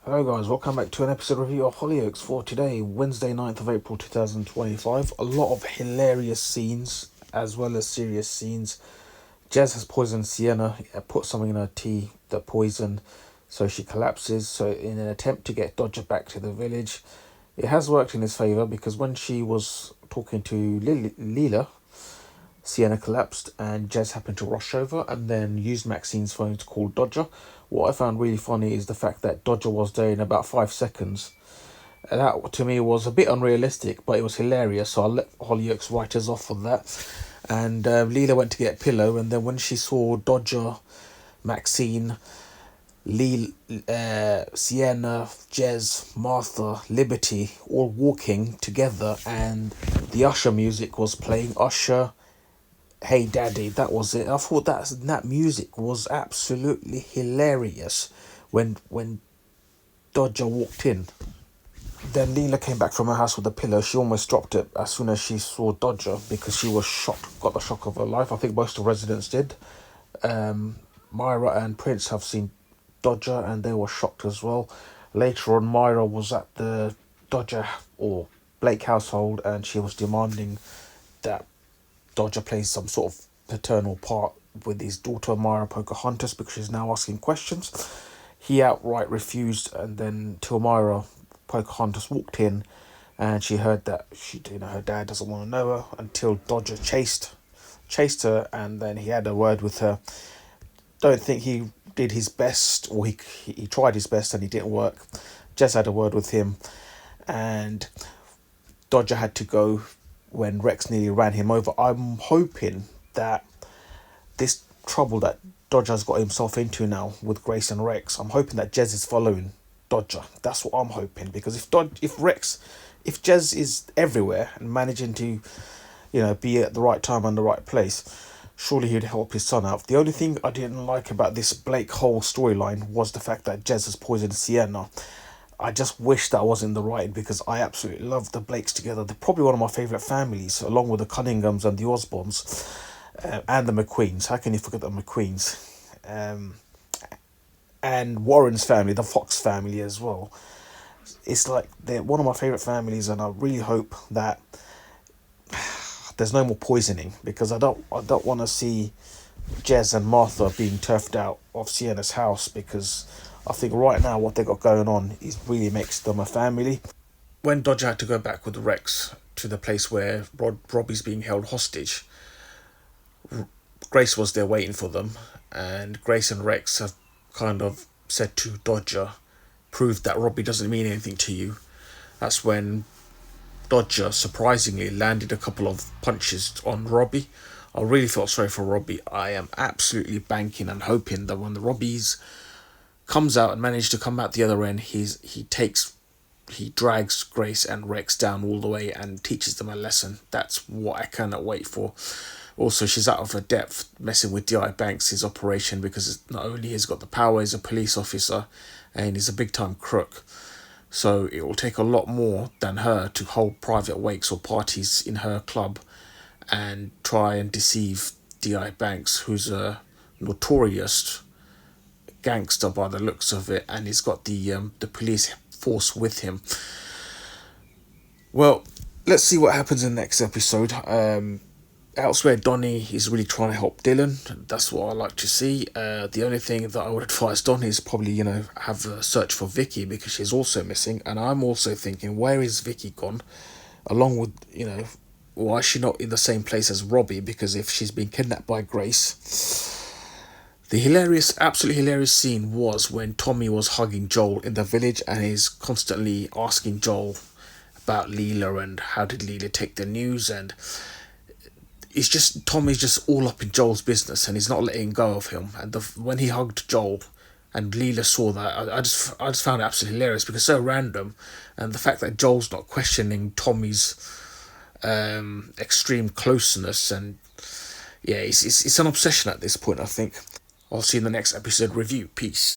Hello guys, welcome back to an episode review of Hollyoaks for today, Wednesday 9th of April 2025. A lot of hilarious scenes as well as serious scenes. Jez has poisoned Sienna, put something in her tea, the poison, so she collapses. So in an attempt to get Dodger back to the village, it has worked in his favour because when she was talking to Leela, Sienna collapsed and Jez happened to rush over and then used Maxine's phone to call Dodger. What I found really funny is the fact that Dodger was there in about 5 seconds. And that to me was a bit unrealistic, but it was hilarious, so I let Hollyoaks writers off on that. And Leela went to get a pillow, and then when she saw Dodger, Maxine, Sienna, Jez, Martha, Liberty all walking together, and the Usher music was playing. Usher, Hey Daddy, that was it. I thought that music was absolutely hilarious when Dodger walked in. Then Leela came back from her house with a pillow. She almost dropped it as soon as she saw Dodger because she was shocked, got the shock of her life. I think most of the residents did. Myra and Prince have seen Dodger and they were shocked as well. Later on, Myra was at the Dodger or Blake household and she was demanding that Dodger plays some sort of paternal part with his daughter Myra Pocahontas because she's now asking questions. He outright refused, and then till Myra Pocahontas walked in, and she heard that her dad doesn't want to know her until Dodger chased her, and then he had a word with her. Don't think he did his best, or he tried his best and he didn't work. Jez had a word with him, and Dodger had to go when Rex nearly ran him over. I'm hoping that this trouble that Dodger's got himself into now with Grace and Rex, I'm hoping that Jez is following Dodger. That's what I'm hoping, because if Jez is everywhere and managing to, be at the right time and the right place, surely he'd help his son out. The only thing I didn't like about this Blake whole storyline was the fact that Jez has poisoned Sienna. I just wish that wasn't the writing because I absolutely love the Blakes together. They're probably one of my favourite families, along with the Cunninghams and the Osborns and the McQueens. How can you forget the McQueens? And Warren's family, the Fox family as well. It's like they're one of my favourite families, and I really hope that there's no more poisoning because I don't want to see Jez and Martha being turfed out of Sienna's house, because I think right now what they got going on is really makes them a family. When Dodger had to go back with Rex to the place where Robbie's being held hostage, Grace was there waiting for them, and Grace and Rex have kind of said to Dodger, prove that Robbie doesn't mean anything to you. That's when Dodger surprisingly landed a couple of punches on Robbie. I really felt sorry for Robbie. I am absolutely banking and hoping that when the Robbies comes out and managed to come out the other end, he drags Grace and Rex down all the way and teaches them a lesson. That's what I cannot wait for. Also, she's out of her depth messing with D.I. Banks' operation, because not only he's got the power, he's a police officer and he's a big time crook. So it will take a lot more than her to hold private wakes or parties in her club and try and deceive D.I. Banks, who's a notorious gangster by the looks of it, and he's got the police force with him. Well, let's see what happens in the next episode. Elsewhere, Donnie is really trying to help Dylan. That's what I like to see. The only thing that I would advise Donnie is probably, have a search for Vicky, because she's also missing. And I'm also thinking, where is Vicky gone? Along with, why is she not in the same place as Robbie? Because if she's been kidnapped by Grace. The absolutely hilarious scene was when Tommy was hugging Joel in the village and he's constantly asking Joel about Leela and how did Leela take the news, and Tommy's just all up in Joel's business and he's not letting go of him. And when he hugged Joel and Leela saw that, I just found it absolutely hilarious because it's so random, and the fact that Joel's not questioning Tommy's extreme closeness, and yeah, it's an obsession at this point. I think I'll see you in the next episode review. Peace.